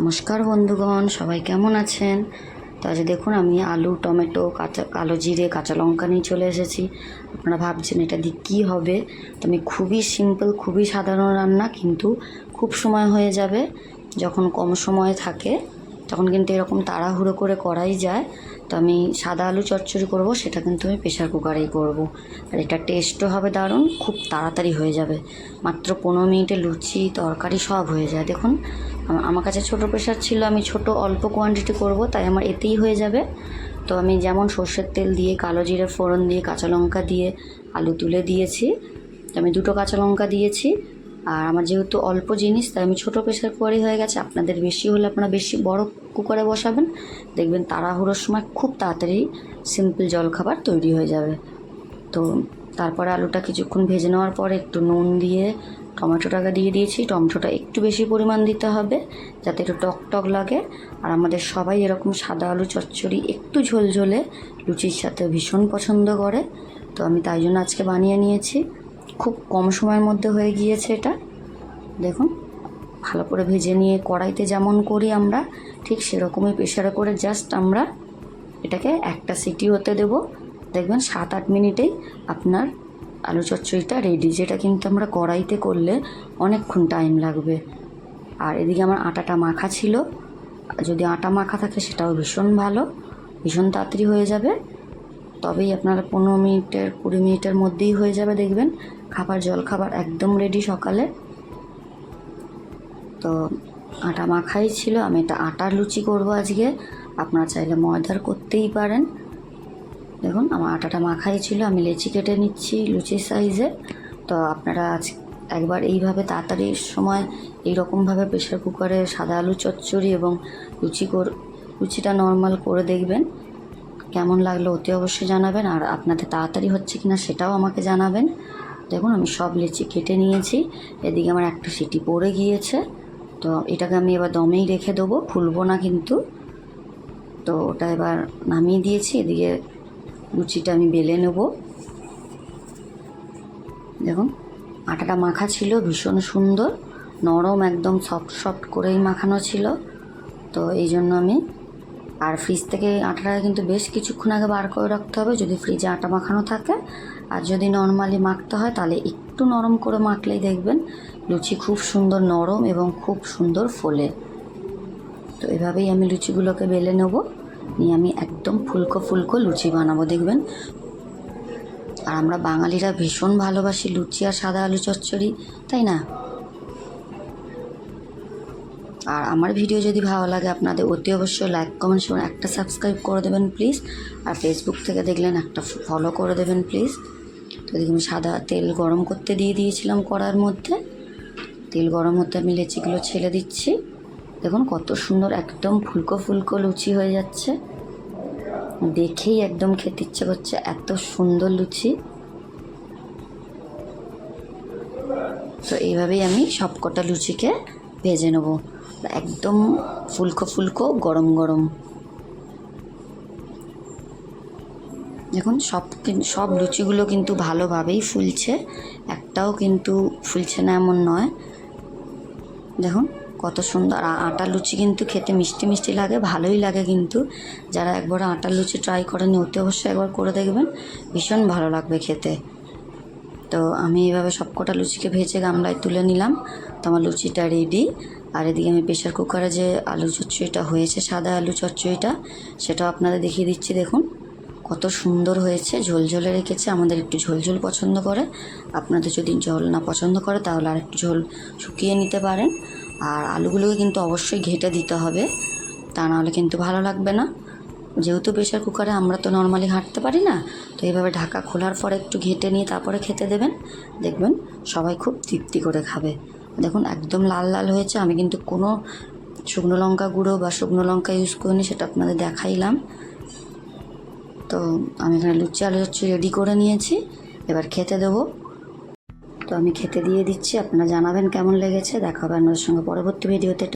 নমস্কার বন্ধুগণ, সবাই কেমন আছেন? তো আজ দেখুন আমি আলু, টমেটো, কালো জিরে, কাঁচা লঙ্কা নিয়ে চলে এসেছি। আপনারা ভাবছেন এটা দিয়ে কী হবে? তো আমি খুবই সিম্পল, খুবই সাধারণ রান্না, কিন্তু খুব সময় হয়ে যাবে। যখন কম সময় থাকে তখন কিন্তু এরকম তাড়াহুড়ো করে করাই যায়। তো আমি সাদা আলু চচ্চড়ি করব, সেটা কিন্তু আমি প্রেশার কুকারেই করব। আর এটা টেস্টও হবে দারুণ, খুব তাড়াতাড়ি হয়ে যাবে। মাত্র 15 মিনিটে লুচি, তরকারি সব হয়ে যায়। দেখুন আমার কাছে ছোটো প্রেশার ছিল, আমি অল্প কোয়ান্টিটি করব, তাই আমার এতেই হয়ে যাবে। তো আমি যেমন সর্ষের তেল দিয়ে, কালো জিরে ফোড়ন দিয়ে, কাঁচা লঙ্কা দিয়ে আলু তুলে দিয়েছি। তো আমি 2টো কাঁচা লঙ্কা দিয়েছি। আর আমার যেহেতু অল্প জিনিস, তাই আমি ছোটো প্রেশার কুকারই হয়ে গেছে। আপনাদের বেশি হলে আপনারা বেশি বড় কুকারে বসাবেন, দেখবেন তাড়াহুড়োর সময় খুব তাড়াতাড়ি সিম্পল জলখাবার তৈরি হয়ে যাবে। তো তারপরে আলুটা কিছুক্ষণ ভেজে নেওয়ার পরে একটু নুন দিয়ে টমেটোটাকে দিয়ে দিয়েছি। টমেটোটা একটু বেশি পরিমাণ দিতে হবে, যাতে একটু টক টক লাগে। আর আমাদের সবাই এরকম সাদা আলু চচ্চড়ি একটু ঝোলঝোলে লুচির সাথে ভীষণ পছন্দ করে। তো আমি তাই জন্য আজকে বানিয়ে নিয়েছি। খুব কম সময়ের মধ্যে হয়ে গিয়েছে এটা। দেখুন ভালো করে ভেজে নিয়ে কড়াইতে যেমন করি আমরা, ঠিক সেরকমই প্রেশারে করে জাস্ট আমরা এটাকে একটা সিটি হতে দেব। দেখবেন 7-8 মিনিটেই আপনার আলু চচ্চড়িটা রেডি, যেটা কিন্তু আমরা কড়াইতে করলে অনেকক্ষণ টাইম লাগবে। আর এদিকে আমার আটাটা মাখা ছিল, যদি আটা মাখা থাকে সেটাও ভীষণ ভালো, ভীষণ তাড়াতাড়ি হয়ে যাবে। তবেই আপনারা 15 মিনিটের 20 মিনিটের মধ্যেই হয়ে যাবে। দেখবেন জলখাবার একদম রেডি সকালে। তো আটা মাখাই ছিল, আমি এটা আটার লুচি করব আজকে। আপনারা চাইলে ময়দার করতেই পারেন। দেখুন আমার আটাটা মাখাই ছিল, আমি লেচি কেটে নিচ্ছি লুচির সাইজে। তো আপনারা একবার এইভাবে তাড়াতাড়ির সময় এইরকমভাবে প্রেশার কুকারে সাদা আলু চচ্চড়ি এবং লুচিটা নর্মাল করে দেখবেন। কেমন লাগলো অতি অবশ্যই জানাবেন। আর আপনাদের তাড়াতাড়ি হচ্ছে কিনা সেটাও আমাকে জানাবেন। দেখুন আমি সব লেচি কেটে নিয়েছি। এদিকে আমার একটা সিটি পড়ে গিয়েছে। তো এটাকে আমি এবার দমেই রেখে দেবো, খুলবো না কিন্তু। তো ওটা এবার নামিয়ে দিয়েছি। এদিকে লুচিটা আমি বেলে নেব। দেখুন আটাটা মাখা ছিল ভীষণ সুন্দর নরম, একদম সফট সফট করেই মাখানো ছিল। তো এই জন্য আমি আর ফ্রিজ থেকে আটাটাকে কিন্তু বেশ কিছুক্ষণ আগে বার করে রাখতে হবে, যদি ফ্রিজে আটা মাখানো থাকে। আর যদি নর্মালি মাখতে হয় তাহলে একটু নরম করে মাখলেই দেখবেন লুচি খুব সুন্দর নরম এবং খুব সুন্দর ফোলে। তো এভাবেই আমি লুচিগুলোকে বেলে নেব, নিয়ে আমি একদম ফুলকো ফুলকো লুচি বানাবো দেখবেন। আর আমরা বাঙালিরা ভীষণ ভালোবাসি লুচি আর সাদা আলু চচ্চড়ি, তাই না? আর আমার ভিডিও যদি ভালো লাগে আপনাদের অতি অবশ্যই লাইক, কমেন্ট, শেয়ার, একটা সাবস্ক্রাইব করে দেবেন প্লিজ। আর ফেসবুক থেকে দেখলেন একটা ফলো করে দেবেন প্লিজ। তো এদিকে আমি সাদা তেল গরম করতে দিয়ে দিয়েছিলাম কড়ার মধ্যে। তেল গরম হতে আমি লেচিগুলো ছেড়ে দিচ্ছি। দেখুন কত সুন্দর একদম ফুলকো ফুলকো লুচি হয়ে যাচ্ছে, দেখেই একদম খেতে ইচ্ছে করছে, এত সুন্দর লুচি। তো এইভাবেই আমি সবকটা লুচিকে ভেজে নেব, একদম ফুলকো ফুলকো গরম গরম। দেখুন সব লুচিগুলো কিন্তু ভালোভাবেই ফুলছে, একটাও কিন্তু ফুলছে না এমন নয়। দেখুন কত সুন্দর। আটার লুচি কিন্তু খেতে মিষ্টি মিষ্টি লাগে, ভালোই লাগে। কিন্তু যারা একবার আটার লুচি ট্রাই করেনি অতি অবশ্যই একবার করে দেখবেন, ভীষণ ভালো লাগবে খেতে। তো আমি এইভাবে সবকটা লুচিকে ভেজে গামলায় তুলে নিলাম। তো আমার লুচিটা রেডি। আর এদিকে আমি প্রেশার কুকারে যে আলু চচ্চড়িটা হয়েছে, সাদা আলু চচ্চড়িটা, সেটাও আপনাদের দেখিয়ে দিচ্ছি। দেখুন কত সুন্দর হয়েছে, ঝোলঝোলে রেখেছে। আমাদের একটু ঝোলঝোল পছন্দ করে, আপনাদের যদি ঝোল না পছন্দ করে তাহলে আর একটু ঝোল শুকিয়ে নিতে পারেন। আর আলুগুলোকে কিন্তু অবশ্যই ঘেঁটে দিতে হবে, তা নাহলে কিন্তু ভালো লাগবে না। যেহেতু প্রেশার কুকারে আমরা তো নর্মালি ঘাঁটতে পারি না, তো এইভাবে ঢাকা খোলার পরে একটু ঘেঁটে নিয়ে তারপরে খেতে দেবেন, দেখবেন সবাই খুব তৃপ্তি করে খাবে। দেখুন একদম লাল লাল হয়েছে। আমি কিন্তু কোনো শুকনো লঙ্কা গুঁড়ো বা শুকনো লঙ্কা ইউজ করিনি, সেটা আপনাদের দেখাইলাম। তো আমি এখানে লুচি আলু চচ্চড়ি রেডি করে নিয়েছি, এবার খেতে দেবো। তো আমি খেতে দিয়ে দিচ্ছি, আপনারা জানাবেন কেমন লেগেছে। দেখা হবে আপনাদের সঙ্গে পরবর্তী ভিডিওতে।